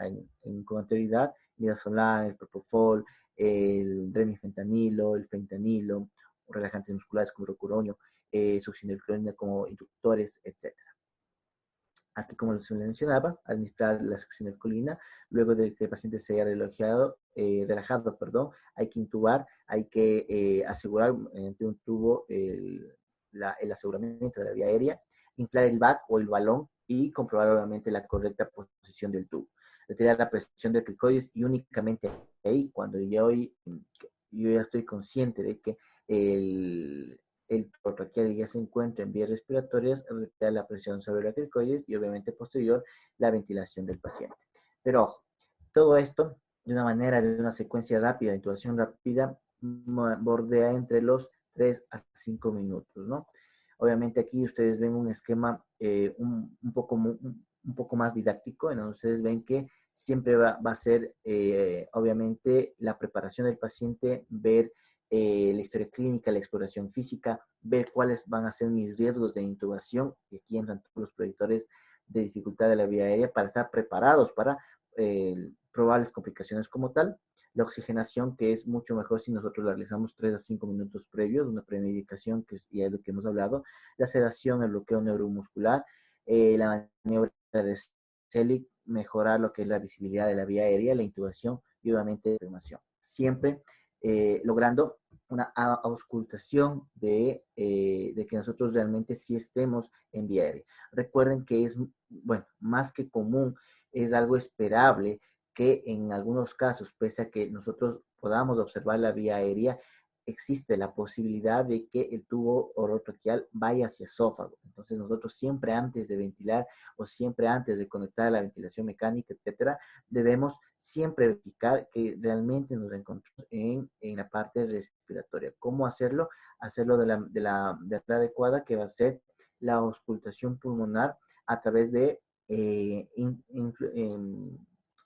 con anterioridad: midazolam, el propofol, el remifentanilo, el fentanilo, relajantes musculares como rocuronio, succinilcolina como inductores, etc. Aquí, como les mencionaba, administrar la succinilcolina luego de que el paciente se haya relajado, hay que intubar, hay que asegurar mediante un tubo el aseguramiento de la vía aérea, inflar el BAC o el balón y comprobar obviamente la correcta posición del tubo. Retirar la presión del cricoides y únicamente ahí, cuando yo ya estoy consciente de que el traqueal ya se encuentra en vías respiratorias, retirar la presión sobre la cricoides y obviamente posterior la ventilación del paciente. Pero ojo, todo esto de una secuencia rápida, de intubación rápida, bordea entre los 3 a 5 minutos, ¿no? Obviamente aquí ustedes ven un esquema un poco más didáctico, en donde ustedes ven que siempre va a ser, obviamente, la preparación del paciente, ver la historia clínica, la exploración física, ver cuáles van a ser mis riesgos de intubación, y aquí entran todos los predictores de dificultad de la vía aérea para estar preparados para probables complicaciones como tal. La oxigenación, que es mucho mejor si nosotros la realizamos 3 a 5 minutos previos, una premedicación, que ya es lo que hemos hablado. La sedación, el bloqueo neuromuscular, la maniobra de Selig, mejorar lo que es la visibilidad de la vía aérea, la intubación y obviamente la información. Siempre logrando una auscultación de que nosotros realmente sí estemos en vía aérea. Recuerden que es, bueno, más que común, es algo esperable que en algunos casos, pese a que nosotros podamos observar la vía aérea, existe la posibilidad de que el tubo orotraqueal vaya hacia esófago. Entonces nosotros siempre antes de ventilar o siempre antes de conectar a la ventilación mecánica, etcétera, debemos siempre verificar que realmente nos encontramos en la parte respiratoria. ¿Cómo hacerlo? Hacerlo de la adecuada, que va a ser la auscultación pulmonar a través de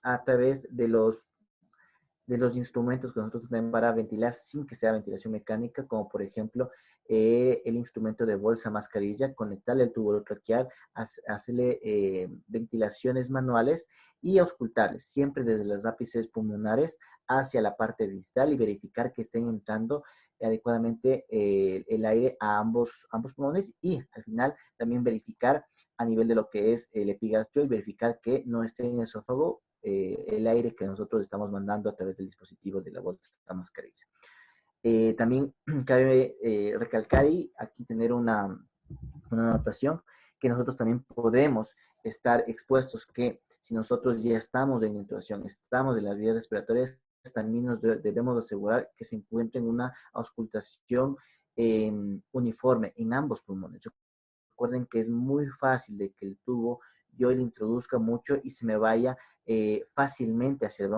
a través de los de los instrumentos que nosotros tenemos para ventilar sin que sea ventilación mecánica, como por ejemplo el instrumento de bolsa mascarilla, conectarle el tubo traqueal, hacerle ventilaciones manuales y auscultarles siempre desde los ápices pulmonares hacia la parte distal y verificar que estén entrando adecuadamente el aire a ambos pulmones y al final también verificar a nivel de lo que es el epigastrio y verificar que no esté en el esófago el aire que nosotros estamos mandando a través del dispositivo de la bolsa mascarilla. También cabe recalcar y aquí tener una anotación que nosotros también podemos estar expuestos, que si nosotros ya estamos en intubación, estamos en las vías respiratorias, también nos debemos asegurar que se encuentre en una auscultación uniforme en ambos pulmones. Recuerden que es muy fácil de que el tubo yo le introduzca mucho y se me vaya fácilmente hacia el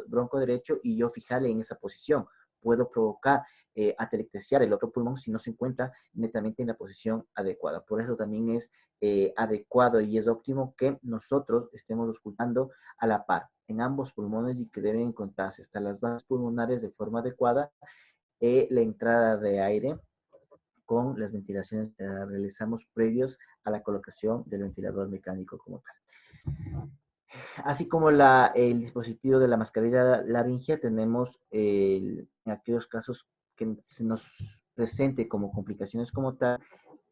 bronco derecho y yo fijarle en esa posición. Puedo provocar atelectasiar el otro pulmón si no se encuentra netamente en la posición adecuada. Por eso también es adecuado y es óptimo que nosotros estemos auscultando a la par en ambos pulmones y que deben encontrarse hasta las vasas pulmonares de forma adecuada, la entrada de aire con las ventilaciones que realizamos previos a la colocación del ventilador mecánico como tal. Así como el dispositivo de la mascarilla laringea, tenemos en aquellos casos que se nos presente como complicaciones como tal,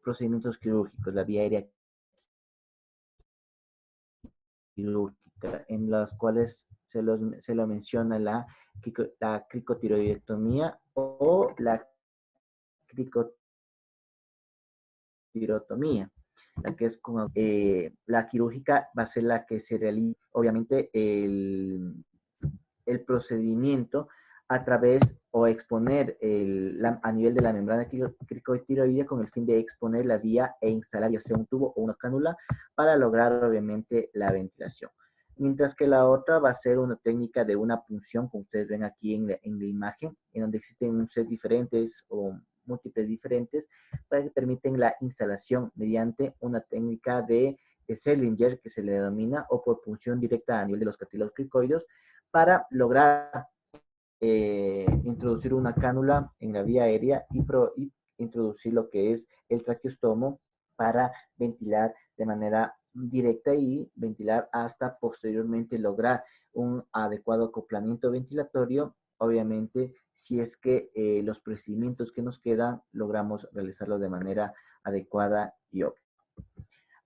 procedimientos quirúrgicos, la vía aérea quirúrgica, en las cuales se lo menciona la cricotiroidectomía o la cricotirotomía. La que es como la quirúrgica va a ser la que se realiza, obviamente, el procedimiento a través o exponer a nivel de la membrana cricotiroidea con el fin de exponer la vía e instalar ya sea un tubo o una cánula para lograr obviamente la ventilación. Mientras que la otra va a ser una técnica de una punción, como ustedes ven aquí en la imagen, en donde existen un set diferentes o múltiples diferentes para que permiten la instalación mediante una técnica de Sellinger, que se le denomina, o por punción directa a nivel de los cartílagos cricoides, para lograr introducir una cánula en la vía aérea y introducir lo que es el traqueostomo para ventilar de manera directa y ventilar hasta posteriormente lograr un adecuado acoplamiento ventilatorio, obviamente si es que los procedimientos que nos quedan logramos realizarlo de manera adecuada y óptima.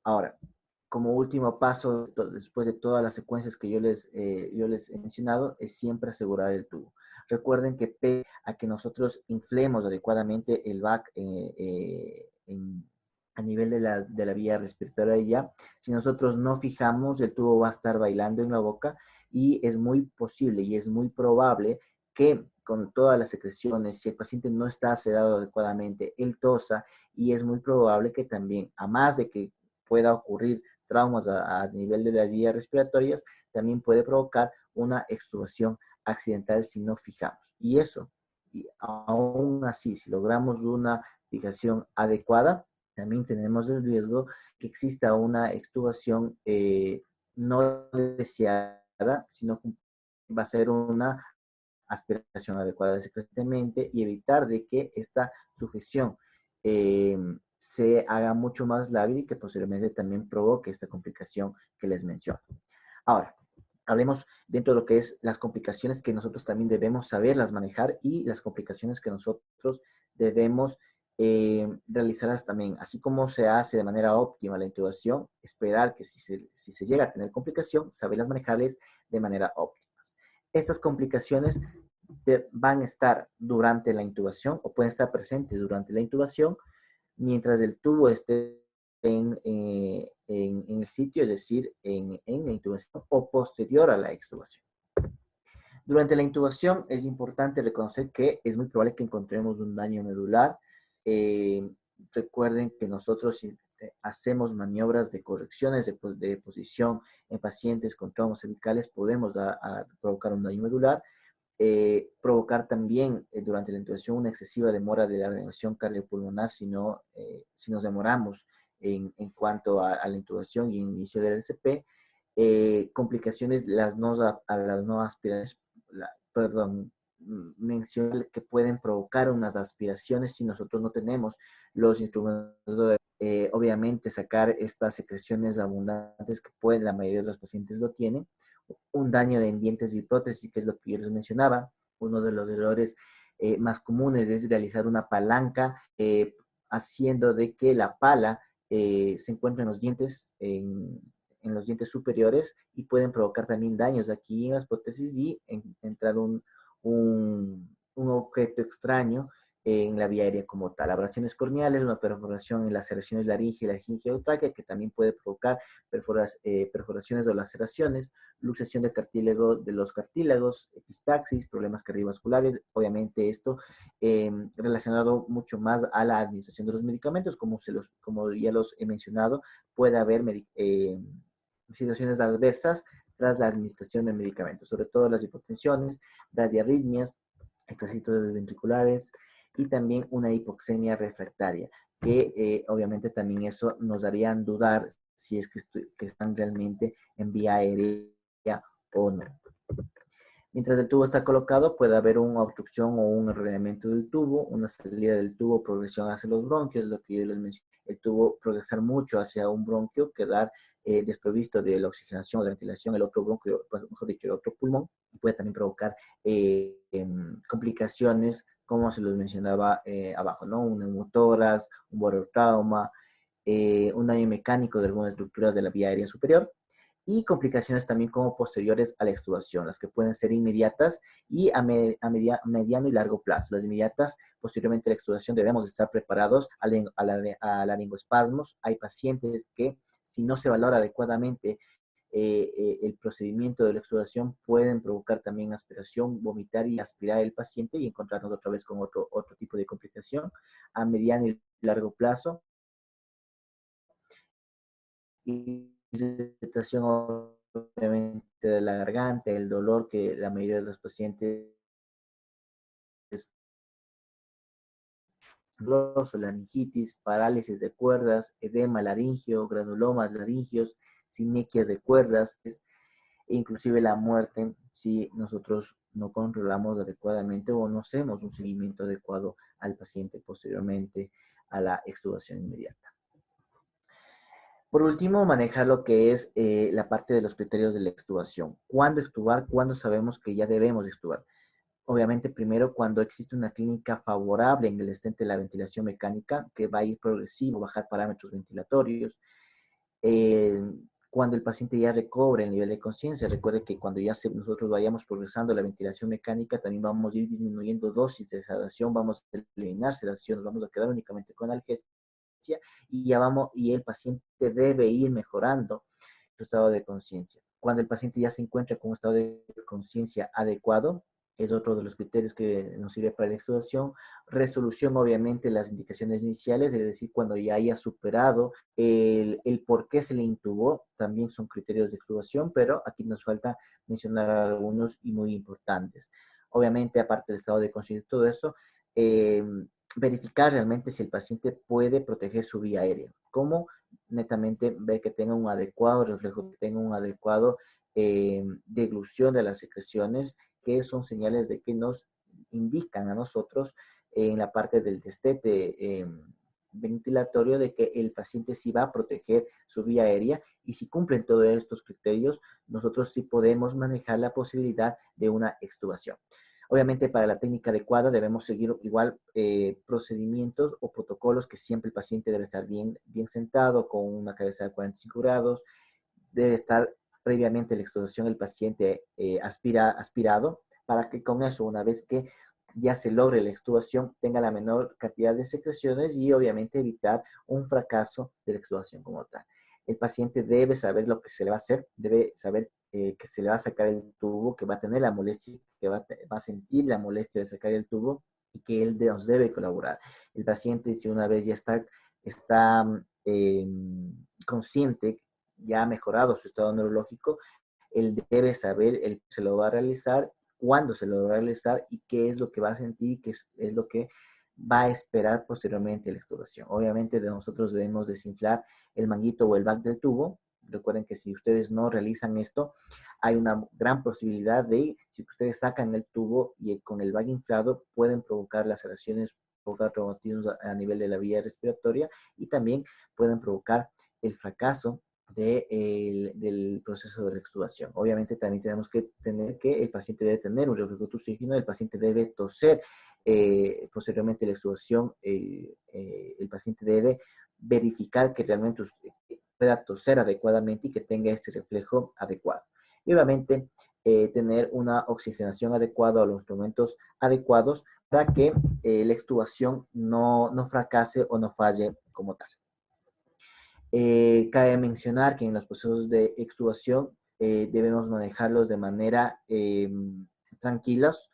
Ahora, como último paso, después de todas las secuencias que yo les he mencionado, es siempre asegurar el tubo. Recuerden que pese a que nosotros inflemos adecuadamente el VAC a nivel de la vía respiratoria, si nosotros no fijamos, el tubo va a estar bailando en la boca y es muy posible y es muy probable que con todas las secreciones, si el paciente no está sedado adecuadamente, él tosa y es muy probable que también, a más de que pueda ocurrir traumas a nivel de las vías respiratorias, también puede provocar una extubación accidental si no fijamos. Y eso, y aún así, si logramos una fijación adecuada, también tenemos el riesgo que exista una extubación no deseada, sino que va a ser una aspiración adecuada secretamente y evitar de que esta sujeción se haga mucho más lábil y que posiblemente también provoque esta complicación que les menciono. Ahora, hablemos dentro de lo que es las complicaciones que nosotros también debemos saberlas manejar y las complicaciones que nosotros debemos realizarlas también. Así como se hace de manera óptima la intubación, esperar que si se llega a tener complicación, saberlas manejarles de manera óptima. Estas complicaciones van a estar durante la intubación o pueden estar presentes durante la intubación mientras el tubo esté en el sitio, es decir, en la intubación o posterior a la extubación. Durante la intubación es importante reconocer que es muy probable que encontremos un daño medular. Recuerden que nosotros hacemos maniobras de correcciones de posición en pacientes con traumas cervicales, podemos provocar un daño medular. Provocar también durante la intubación una excesiva demora de la reanimación cardiopulmonar si nos demoramos en cuanto a la intubación y el inicio del RCP. Complicaciones a las no aspiraciones perdón, mencioné que pueden provocar unas aspiraciones si nosotros no tenemos los instrumentos obviamente sacar estas secreciones abundantes que pueden, la mayoría de los pacientes lo tienen, un daño de dientes y prótesis, que es lo que yo les mencionaba. Uno de los errores más comunes es realizar una palanca haciendo de que la pala se encuentre en los dientes, en los dientes superiores, y pueden provocar también daños aquí en las prótesis y entrar un objeto extraño en la vía aérea como tal. Abrasiones corneales, una perforación en las laceraciones laringe y laringeotráquea, que también puede provocar perforaciones o laceraciones, luxación de cartílago de los cartílagos, epistaxis, problemas cardiovasculares. Obviamente esto relacionado mucho más a la administración de los medicamentos, como ya los he mencionado, puede haber situaciones adversas tras la administración de medicamentos, sobre todo las hipotensiones, radiarritmias, ectasitos ventriculares, y también una hipoxemia refractaria, que obviamente también eso nos harían dudar si es que están realmente en vía aérea o no. Mientras el tubo está colocado, puede haber una obstrucción o un enrolamiento del tubo, una salida del tubo, progresión hacia los bronquios, lo que yo les mencioné. El tubo progresar mucho hacia un bronquio, quedar desprovisto de la oxigenación o de la ventilación, el otro bronquio, mejor dicho, el otro pulmón, y puede también provocar complicaciones, como se los mencionaba abajo, ¿no? Un neumotórax, un barotrauma, un daño mecánico de algunas estructuras de la vía aérea superior, y complicaciones también como posteriores a la extubación, las que pueden ser inmediatas y mediano y largo plazo. Las inmediatas, posteriormente a la extubación, debemos estar preparados a laringoespasmos. Hay pacientes que, si no se valora adecuadamente el procedimiento de la extubación, pueden provocar también aspiración, vomitar y aspirar el paciente y encontrarnos otra vez con otro tipo de complicación a mediano y largo plazo. Irritación obviamente de la garganta, el dolor que la mayoría de los pacientes, laringitis, parálisis de cuerdas, edema laringio, granulomas laringios, sinequias de cuerdas, e inclusive la muerte si nosotros no controlamos adecuadamente o no hacemos un seguimiento adecuado al paciente posteriormente a la extubación inmediata. Por último, manejar lo que es la parte de los criterios de la extubación. ¿Cuándo extubar? ¿Cuándo sabemos que ya debemos extubar? Obviamente, primero, cuando existe una clínica favorable en el estente de la ventilación mecánica, que va a ir progresivo, bajar parámetros ventilatorios. Eh, Cuando el paciente ya recobre el nivel de conciencia. Recuerde que cuando nosotros vayamos progresando la ventilación mecánica, también vamos a ir disminuyendo dosis de sedación, vamos a eliminar sedación, nos vamos a quedar únicamente con analgesia, y el paciente debe ir mejorando su estado de conciencia. Cuando el paciente ya se encuentra con un estado de conciencia adecuado, es otro de los criterios que nos sirve para la extubación. Resolución, obviamente, las indicaciones iniciales, es decir, cuando ya haya superado el por qué se le intubó, también son criterios de extubación, pero aquí nos falta mencionar algunos y muy importantes. Obviamente, aparte del estado de conciencia y todo eso, verificar realmente si el paciente puede proteger su vía aérea. ¿Cómo? Netamente ver que tenga un adecuado reflejo, que tenga un adecuado deglución de las secreciones, que son señales de que nos indican a nosotros en la parte del destete ventilatorio de que el paciente sí va a proteger su vía aérea, y si cumplen todos estos criterios, nosotros sí podemos manejar la posibilidad de una extubación. Obviamente, para la técnica adecuada debemos seguir igual procedimientos o protocolos, que siempre el paciente debe estar bien sentado, con una cabeza de 45 grados, debe estar previamente la extubación el paciente aspirado, para que con eso, una vez que ya se logre la extubación, tenga la menor cantidad de secreciones y obviamente evitar un fracaso de la extubación como tal. El paciente debe saber lo que se le va a hacer, debe saber que se le va a sacar el tubo, que va a tener la molestia, que va a sentir la molestia de sacar el tubo, y que él nos debe colaborar. El paciente, si una vez ya está consciente, ya ha mejorado su estado neurológico, él debe saber el se lo va a realizar, cuándo se lo va a realizar y qué es lo que va a sentir, qué es lo que va a esperar posteriormente a la extubación. Obviamente nosotros debemos desinflar el manguito o el back del tubo, Recuerden que si ustedes no realizan esto, hay una gran posibilidad de, si ustedes sacan el tubo y con el valle inflado, pueden provocar laceraciones, provocar traumatismos a nivel de la vía respiratoria y también pueden provocar el fracaso del proceso de la extubación. Obviamente también tenemos que tener que el paciente debe tener un reflejo de oxígeno, el paciente debe toser posteriormente la extubación, el paciente debe verificar que realmente pueda toser adecuadamente y que tenga este reflejo adecuado. Y obviamente tener una oxigenación adecuada o los instrumentos adecuados para que la extubación no fracase o no falle como tal. Cabe mencionar que en los procesos de extubación debemos manejarlos de manera tranquilos.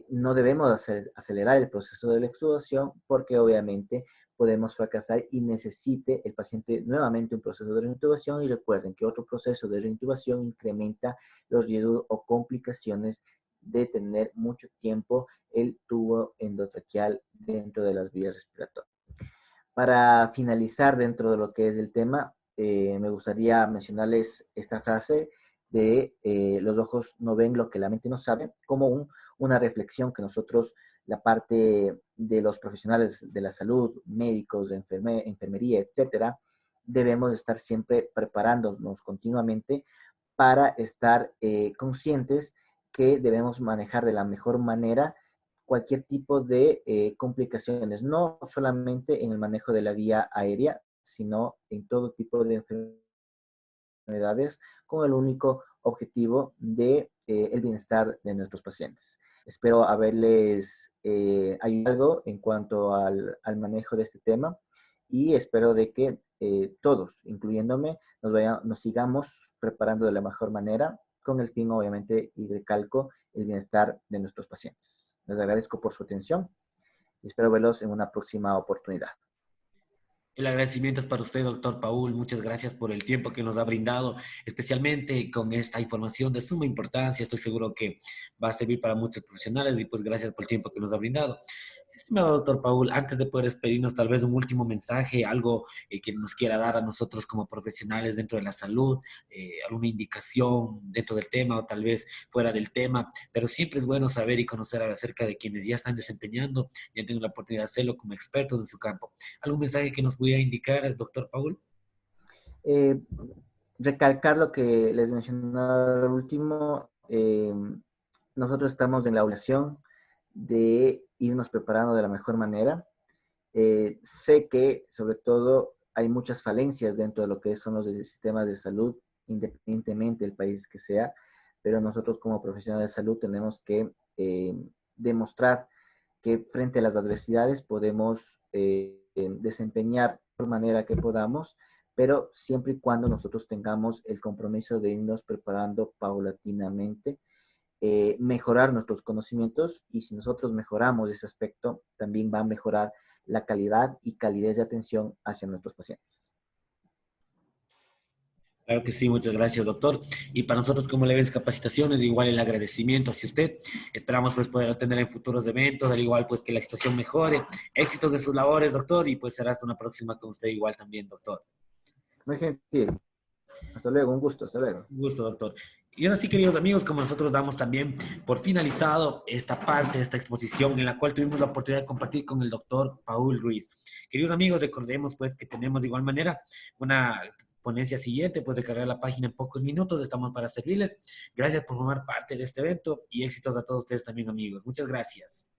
No debemos acelerar el proceso de la extubación porque obviamente podemos fracasar y necesite el paciente nuevamente un proceso de reintubación. Y recuerden que otro proceso de reintubación incrementa los riesgos o complicaciones de tener mucho tiempo el tubo endotraqueal dentro de las vías respiratorias. Para finalizar dentro de lo que es el tema, me gustaría mencionarles esta frase de los ojos no ven lo que la mente no sabe, como una reflexión que nosotros, la parte de los profesionales de la salud, médicos, de enfermería, etcétera, debemos estar siempre preparándonos continuamente para estar conscientes que debemos manejar de la mejor manera cualquier tipo de complicaciones, no solamente en el manejo de la vía aérea, sino en todo tipo de enfermedades con el único objetivo de el bienestar de nuestros pacientes. Espero haberles ayudado en cuanto al manejo de este tema y espero de que todos, incluyéndome, nos sigamos preparando de la mejor manera con el fin, obviamente, y recalco, el bienestar de nuestros pacientes. Les agradezco por su atención y espero verlos en una próxima oportunidad. El agradecimiento es para usted, doctor Paul. Muchas gracias por el tiempo que nos ha brindado, especialmente con esta información de suma importancia. Estoy seguro que va a servir para muchos profesionales y pues gracias por el tiempo que nos ha brindado. Estimado doctor Paul, antes de poder despedirnos, tal vez un último mensaje, algo que nos quiera dar a nosotros como profesionales dentro de la salud, alguna indicación dentro del tema o tal vez fuera del tema, pero siempre es bueno saber y conocer acerca de quienes ya están desempeñando, ya tienen la oportunidad de hacerlo como expertos en su campo. ¿Algún mensaje que nos pudiera indicar, doctor Paul? Eh, Recalcar lo que les mencionaba al último, nosotros estamos en la obligación de irnos preparando de la mejor manera. Sé que, sobre todo, hay muchas falencias dentro de lo que son los sistemas de salud, independientemente del país que sea, pero nosotros como profesionales de salud tenemos que demostrar que frente a las adversidades podemos desempeñar de la mejor manera que podamos, pero siempre y cuando nosotros tengamos el compromiso de irnos preparando paulatinamente, mejorar nuestros conocimientos y si nosotros mejoramos ese aspecto, también va a mejorar la calidad y calidez de atención hacia nuestros pacientes. Claro que sí, muchas gracias, doctor. Y para nosotros, como Leves Capacitaciones, igual el agradecimiento hacia usted. Esperamos pues poder atender en futuros eventos, al igual pues que la situación mejore. Éxitos de sus labores, doctor, y pues será hasta una próxima con usted igual también, doctor. Muy gentil. Hasta luego, un gusto, hasta luego. Un gusto, doctor. Y ahora sí, queridos amigos, como nosotros damos también por finalizado esta parte, esta exposición en la cual tuvimos la oportunidad de compartir con el doctor Paul Ruiz. Queridos amigos, recordemos pues que tenemos de igual manera una ponencia siguiente, pues recargar la página en pocos minutos, estamos para servirles. Gracias por formar parte de este evento y éxitos a todos ustedes también, amigos. Muchas gracias.